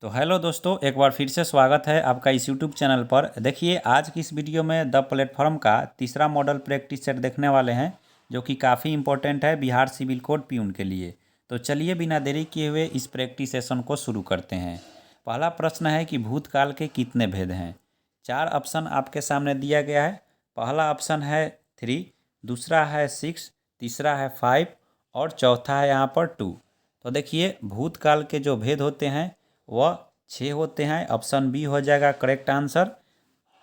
तो हेलो दोस्तों, एक बार फिर से स्वागत है आपका इस यूट्यूब चैनल पर। देखिए, आज की इस वीडियो में द प्लेटफॉर्म का तीसरा मॉडल प्रैक्टिस सेट देखने वाले हैं, जो कि काफ़ी इंपॉर्टेंट है बिहार सिविल कोड प्यून के लिए। तो चलिए बिना देरी किए हुए इस प्रैक्टिस सेशन को शुरू करते हैं। पहला प्रश्न है कि भूतकाल के कितने भेद हैं। 4 ऑप्शन आपके सामने दिया गया है। पहला ऑप्शन है 3, दूसरा है 6, तीसरा है 5 और चौथा है यहाँ पर 2। तो देखिए, भूतकाल के जो भेद होते हैं वह 6 होते हैं। ऑप्शन बी हो जाएगा करेक्ट आंसर।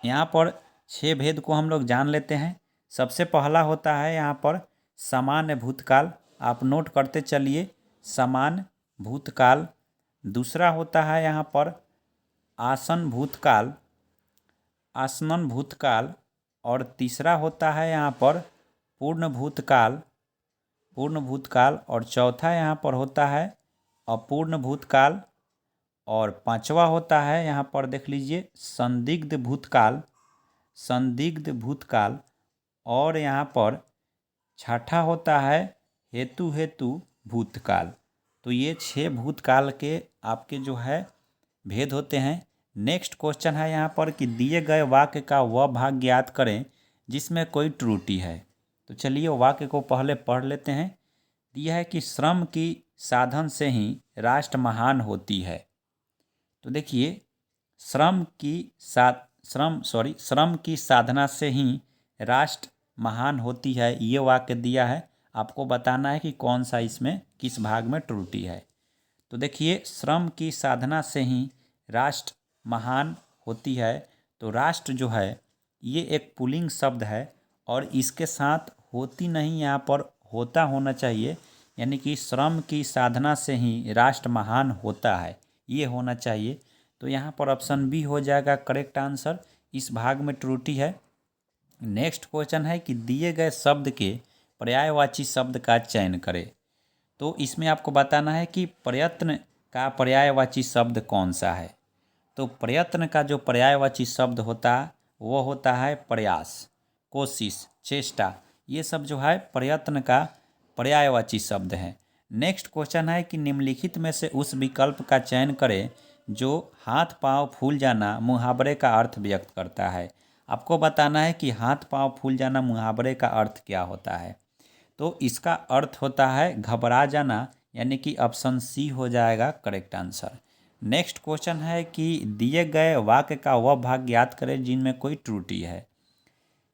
यहाँ पर 6 भेद को हम लोग जान लेते हैं। सबसे पहला होता है यहाँ पर सामान्य भूतकाल, आप नोट करते चलिए, सामान्य भूतकाल। दूसरा होता है यहाँ पर आसन भूतकाल, आसनन भूतकाल। और तीसरा होता है यहाँ पर पूर्ण भूतकाल, पूर्ण भूतकाल। और चौथा यहाँ पर होता है अपूर्ण भूतकाल। और पांचवा होता है यहाँ पर देख लीजिए संदिग्ध भूतकाल, संदिग्ध भूतकाल। और यहाँ पर छठा होता है हेतु हेतु भूतकाल। तो ये 6 भूतकाल के आपके जो है भेद होते हैं। नेक्स्ट क्वेश्चन है यहाँ पर कि दिए गए वाक्य का वह भाग ज्ञात करें जिसमें कोई त्रुटि है। तो चलिए वाक्य को पहले पढ़ लेते हैं। दिया है कि श्रम की साधन से ही राष्ट्र महान होती है। तो देखिए, श्रम की साधना से ही राष्ट्र महान होती है, ये वाक्य दिया है। आपको बताना है कि कौन सा इसमें किस भाग में त्रुटि है। तो देखिए, श्रम की साधना से ही राष्ट्र महान होती है। तो राष्ट्र जो है ये एक पुल्लिंग शब्द है और इसके साथ होती नहीं, यहाँ पर होता होना चाहिए। यानी कि श्रम की साधना से ही राष्ट्र महान होता है, ये होना चाहिए। तो यहाँ पर ऑप्शन बी हो जाएगा करेक्ट आंसर। इस भाग में त्रुटि है। नेक्स्ट क्वेश्चन है कि दिए गए शब्द के पर्यायवाची शब्द का चयन करें। तो इसमें आपको बताना है कि प्रयत्न का पर्यायवाची शब्द कौन सा है। तो प्रयत्न का जो पर्यायवाची शब्द होता है वो होता है प्रयास, कोशिश, चेष्टा। ये सब जो है प्रयत्न का पर्यायवाची शब्द है। नेक्स्ट क्वेश्चन है कि निम्नलिखित में से उस विकल्प का चयन करें जो हाथ पांव फूल जाना मुहावरे का अर्थ व्यक्त करता है। आपको बताना है कि हाथ पांव फूल जाना मुहावरे का अर्थ क्या होता है। तो इसका अर्थ होता है घबरा जाना, यानी कि ऑप्शन सी हो जाएगा करेक्ट आंसर। नेक्स्ट क्वेश्चन है कि दिए गए वाक्य का वह भाग ज्ञात करें जिनमें कोई त्रुटि है।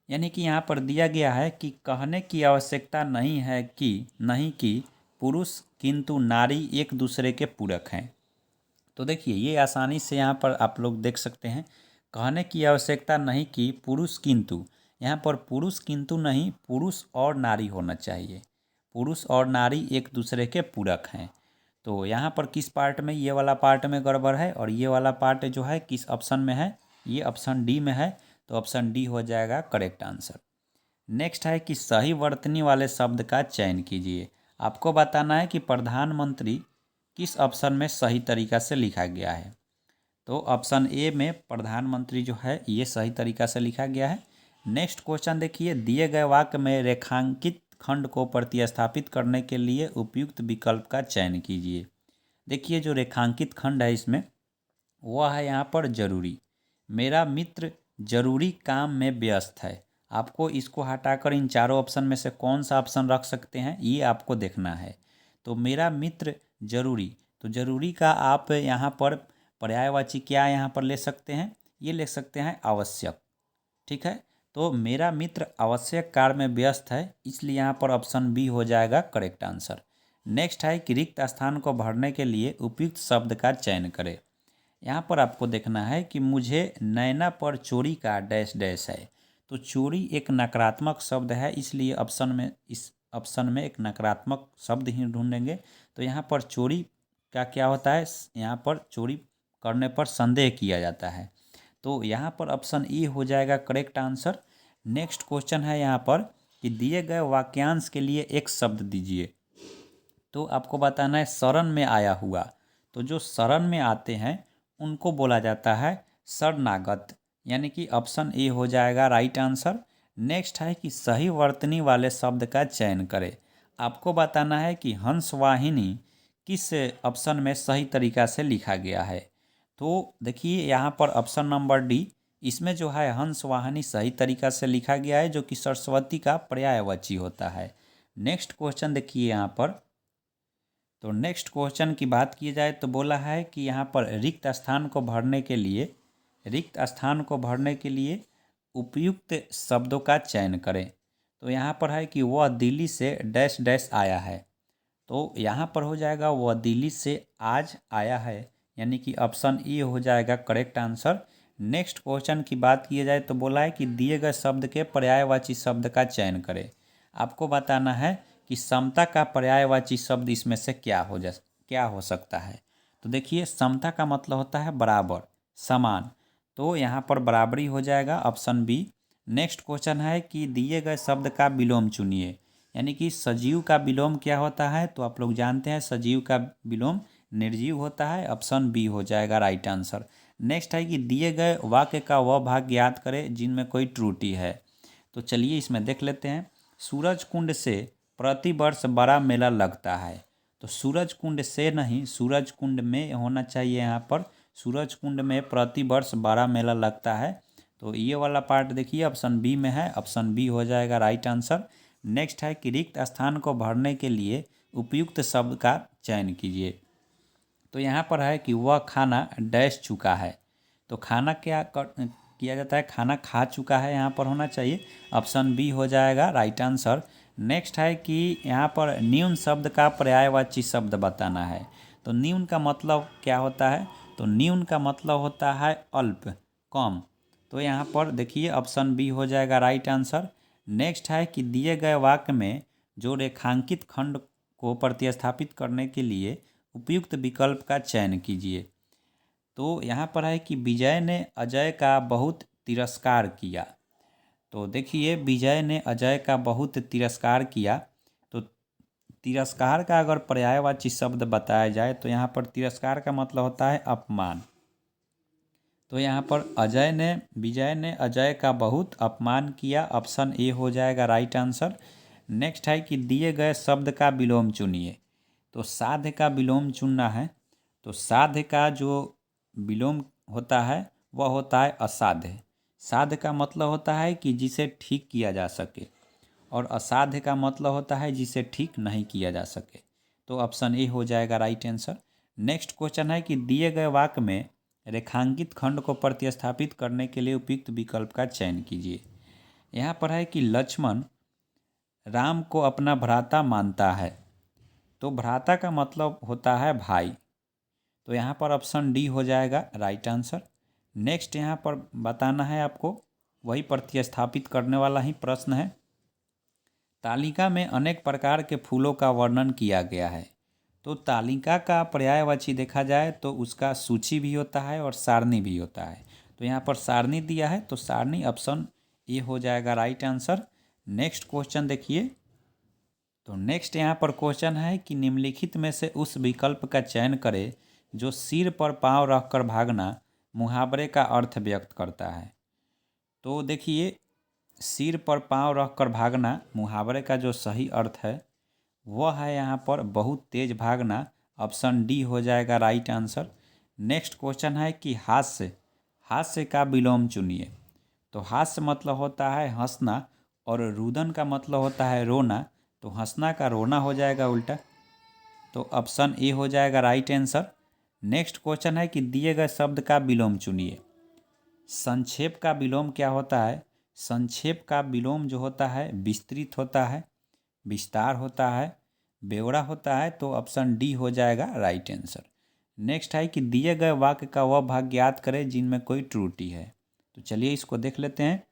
यानी कि यहाँ पर दिया गया है कि कहने की आवश्यकता नहीं कि पुरुष किंतु नारी एक दूसरे के पूरक हैं। तो देखिए, ये आसानी से यहाँ पर आप लोग देख सकते हैं। कहने की आवश्यकता नहीं कि पुरुष किंतु, यहाँ पर पुरुष किंतु नहीं, पुरुष और नारी होना चाहिए। पुरुष और नारी एक दूसरे के पूरक हैं। तो यहाँ पर किस पार्ट में, ये वाला पार्ट में गड़बड़ है और ये वाला पार्ट जो है किस ऑप्शन में है, ये ऑप्शन डी में है। तो ऑप्शन डी हो जाएगा करेक्ट आंसर। नेक्स्ट है कि सही वर्तनी वाले शब्द का चयन कीजिए। आपको बताना है कि प्रधानमंत्री किस ऑप्शन में सही तरीका से लिखा गया है। तो ऑप्शन ए में प्रधानमंत्री जो है ये सही तरीका से लिखा गया है। नेक्स्ट क्वेश्चन देखिए, दिए गए वाक्य में रेखांकित खंड को प्रतिस्थापित करने के लिए उपयुक्त विकल्प का चयन कीजिए। देखिए, जो रेखांकित खंड है इसमें वह है यहाँ पर जरूरी। मेरा मित्र जरूरी काम में व्यस्त है। आपको इसको हटाकर इन चारों ऑप्शन में से कौन सा ऑप्शन रख सकते हैं, ये आपको देखना है। तो मेरा मित्र जरूरी, तो जरूरी का आप यहाँ पर पर्यायवाची क्या यहाँ पर ले सकते हैं, ये ले सकते हैं आवश्यक। ठीक है, तो मेरा मित्र आवश्यक कार्य में व्यस्त है, इसलिए यहाँ पर ऑप्शन बी हो जाएगा करेक्ट आंसर। नेक्स्ट है कि रिक्त स्थान को भरने के लिए उपयुक्त शब्द का चयन करें। यहाँ पर आपको देखना है कि मुझे नैना पर चोरी का डैश डैश है। तो चोरी एक नकारात्मक शब्द है, इसलिए इस ऑप्शन में एक नकारात्मक शब्द ही ढूंढेंगे। तो यहाँ पर चोरी का क्या होता है, यहाँ पर चोरी करने पर संदेह किया जाता है। तो यहाँ पर ऑप्शन ई हो जाएगा करेक्ट आंसर। नेक्स्ट क्वेश्चन है यहाँ पर कि दिए गए वाक्यांश के लिए एक शब्द दीजिए। तो आपको बताना है शरण में आया हुआ। तो जो शरण में आते हैं उनको बोला जाता है शरणागत, यानी कि ऑप्शन ए हो जाएगा राइट आंसर। नेक्स्ट है कि सही वर्तनी वाले शब्द का चयन करें। आपको बताना है कि हंसवाहिनी किस ऑप्शन में सही तरीका से लिखा गया है। तो देखिए यहाँ पर ऑप्शन नंबर डी, इसमें जो है हंस वाहिनी सही तरीका से लिखा गया है, जो कि सरस्वती का पर्यायवाची होता है। नेक्स्ट क्वेश्चन देखिए यहाँ पर, तो नेक्स्ट क्वेश्चन की बात की जाए तो बोला है कि यहाँ पर रिक्त स्थान को भरने के लिए उपयुक्त शब्दों का चयन करें। तो यहाँ पर है कि वह दिल्ली से डैश डैश आया है। तो यहाँ पर हो जाएगा वह दिल्ली से आज आया है, यानी कि ऑप्शन ए हो जाएगा करेक्ट आंसर। नेक्स्ट क्वेश्चन की बात की जाए तो बोला है कि दिए गए शब्द के पर्यायवाची शब्द का चयन करें। आपको बताना है कि समता का पर्यायवाची शब्द इसमें से क्या हो सकता है। तो देखिए समता का मतलब होता है बराबर, समान, तो यहाँ पर बराबरी हो जाएगा ऑप्शन बी। नेक्स्ट क्वेश्चन है कि दिए गए शब्द का विलोम चुनिए, यानी कि सजीव का विलोम क्या होता है, तो आप लोग जानते हैं सजीव का विलोम निर्जीव होता है, ऑप्शन बी हो जाएगा राइट आंसर। नेक्स्ट है कि दिए गए वाक्य का वह भाग याद करें जिनमें कोई त्रुटि है। तो चलिए इसमें देख लेते हैं। सूरज कुंड से प्रतिवर्ष बड़ा मेला लगता है। तो सूरज कुंड से नहीं, सूरज कुंड में होना चाहिए यहाँ पर। सूरज कुंड में प्रतिवर्ष बड़ा मेला लगता है। तो ये वाला पार्ट देखिए ऑप्शन बी में है, ऑप्शन बी हो जाएगा राइट आंसर। नेक्स्ट है कि रिक्त स्थान को भरने के लिए उपयुक्त शब्द का चयन कीजिए। तो यहाँ पर है कि वह खाना डैश चुका है। तो खाना किया जाता है, खाना खा चुका है, यहाँ पर होना चाहिए, ऑप्शन बी हो जाएगा राइट आंसर। नेक्स्ट है कि यहाँ पर न्यून शब्द का पर्यायवाची शब्द बताना है। तो न्यून का मतलब क्या होता है, तो न्यून का मतलब होता है अल्प, कम। तो यहाँ पर देखिए ऑप्शन बी हो जाएगा राइट आंसर। नेक्स्ट है कि दिए गए वाक्य में जो रेखांकित खंड को प्रतिस्थापित करने के लिए उपयुक्त विकल्प का चयन कीजिए। तो यहाँ पर है कि विजय ने अजय का बहुत तिरस्कार किया। तो देखिए विजय ने अजय का बहुत तिरस्कार किया। तो तिरस्कार का अगर पर्यायवाची शब्द बताया जाए तो यहाँ पर तिरस्कार का मतलब होता है अपमान। तो यहाँ पर विजय ने अजय का बहुत अपमान किया, ऑप्शन ए हो जाएगा राइट आंसर। नेक्स्ट है कि दिए गए शब्द का विलोम चुनिए। तो साध्य का विलोम चुनना है। तो साध्य का जो विलोम होता है वह होता है असाध्य। साध्य का मतलब होता है कि जिसे ठीक किया जा सके, और असाध्य का मतलब होता है जिसे ठीक नहीं किया जा सके। तो ऑप्शन ए हो जाएगा राइट आंसर। नेक्स्ट क्वेश्चन है कि दिए गए वाक्य में रेखांकित खंड को प्रतिस्थापित करने के लिए उपयुक्त विकल्प का चयन कीजिए। यहाँ पर है कि लक्ष्मण राम को अपना भ्राता मानता है। तो भ्राता का मतलब होता है भाई। तो यहाँ पर ऑप्शन डी हो जाएगा राइट आंसर। नेक्स्ट यहाँ पर बताना है आपको, वही प्रतिस्थापित करने वाला ही प्रश्न है। तालिका में अनेक प्रकार के फूलों का वर्णन किया गया है। तो तालिका का पर्यायवाची देखा जाए तो उसका सूची भी होता है और सारणी भी होता है। तो यहाँ पर सारणी दिया है, तो सारणी ऑप्शन ए हो जाएगा राइट आंसर। नेक्स्ट क्वेश्चन देखिए। तो नेक्स्ट यहाँ पर क्वेश्चन है कि निम्नलिखित में से उस विकल्प का चयन करें जो सिर पर पांव रखकर भागना मुहावरे का अर्थ व्यक्त करता है। तो देखिए सिर पर पांव रखकर भागना मुहावरे का जो सही अर्थ है वह है यहाँ पर बहुत तेज भागना, ऑप्शन डी हो जाएगा राइट आंसर। नेक्स्ट क्वेश्चन है कि हास्य का विलोम चुनिए। तो हास्य मतलब होता है हंसना, और रुदन का मतलब होता है रोना। तो हंसना का रोना हो जाएगा उल्टा। तो ऑप्शन ए हो जाएगा राइट आंसर। नेक्स्ट क्वेश्चन है कि दिए गए शब्द का विलोम चुनिए। संक्षेप का विलोम क्या होता है, संक्षेप का विलोम जो होता है विस्तृत होता है, विस्तार होता है, ब्यौरा होता है। तो ऑप्शन डी हो जाएगा राइट आंसर। नेक्स्ट है कि दिए गए वाक्य का वह भाग ज्ञात करें जिनमें कोई त्रुटि है। तो चलिए इसको देख लेते हैं।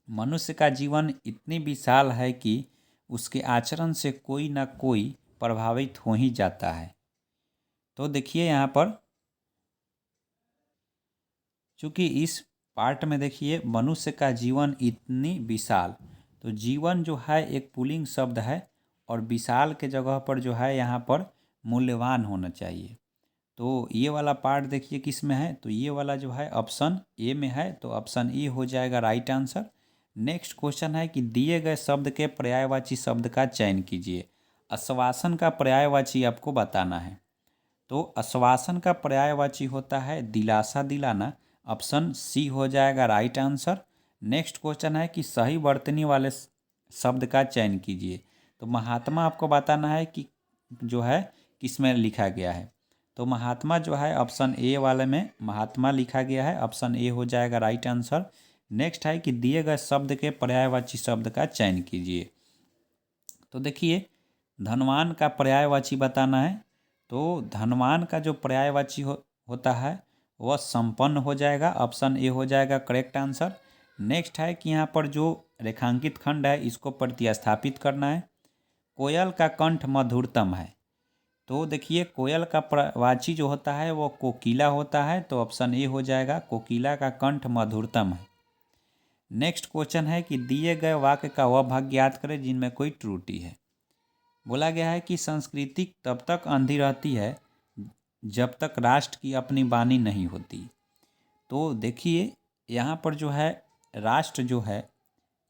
मनुष्य का जीवन इतनी विशाल है कि उसके आचरण से कोई ना कोई प्रभावित हो ही जाता है। तो देखिए यहाँ पर चूँकि इस पार्ट में देखिए मनुष्य का जीवन इतनी विशाल, तो जीवन जो है एक पुल्लिंग शब्द है, और विशाल के जगह पर जो है यहाँ पर मूल्यवान होना चाहिए। तो ये वाला पार्ट देखिए किस में है, तो ये वाला जो है ऑप्शन ए में है। तो ऑप्शन ए हो जाएगा राइट आंसर। नेक्स्ट क्वेश्चन है कि दिए गए शब्द के पर्यायवाची शब्द का चयन कीजिए। आश्वासन का पर्यायवाची आपको बताना है। तो आश्वासन का पर्यायवाची होता है दिलासा दिलाना। ऑप्शन सी हो जाएगा राइट आंसर। नेक्स्ट क्वेश्चन है कि सही वर्तनी वाले शब्द का चयन कीजिए। तो महात्मा आपको बताना है कि जो है किस में लिखा गया है। तो महात्मा जो है ऑप्शन ए वाले में महात्मा लिखा गया है, ऑप्शन ए हो जाएगा राइट आंसर। नेक्स्ट है कि दिए गए शब्द के पर्यायवाची शब्द का चयन कीजिए। तो देखिए धनवान का पर्यायवाची बताना है। तो धनवान का जो पर्यायवाची होता है वह संपन्न हो जाएगा, ऑप्शन ए हो जाएगा करेक्ट आंसर। नेक्स्ट है कि यहाँ पर जो रेखांकित खंड है इसको प्रतिस्थापित करना है। कोयल का कंठ मधुरतम है। तो देखिए कोयल का वाची जो होता है वो कोकिला होता है, तो ऑप्शन ए हो जाएगा कोकिला का कंठ मधुरतम है। नेक्स्ट क्वेश्चन है कि दिए गए वाक्य का वह भाग याद करें जिनमें कोई त्रुटि है। बोला गया है कि संस्कृति तब तक अंधी रहती है जब तक राष्ट्र की अपनी वाणी नहीं होती। तो देखिए यहाँ पर जो है राष्ट्र जो है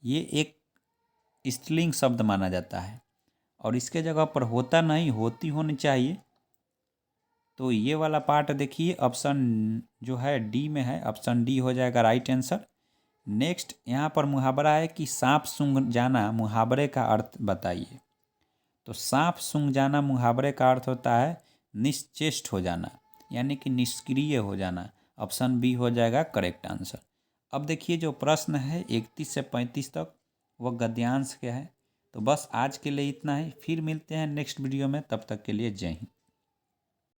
ये एक स्त्रीलिंग शब्द माना जाता है और इसके जगह पर होता नहीं होती होनी चाहिए। तो ये वाला पार्ट देखिए ऑप्शन जो है डी में है, ऑप्शन डी हो जाएगा राइट आंसर। नेक्स्ट यहाँ पर मुहावरा है कि सांप सूंघ जाना, मुहावरे का अर्थ बताइए। तो सांप सूंघ जाना मुहावरे का अर्थ होता है निश्चेष्ट हो जाना, यानी कि निष्क्रिय हो जाना। ऑप्शन बी हो जाएगा करेक्ट आंसर। अब देखिए जो प्रश्न है 31 से 35 तक वह गद्यांश के है। तो बस आज के लिए इतना ही, फिर मिलते हैं नेक्स्ट वीडियो में, तब तक के लिए जय हिंद।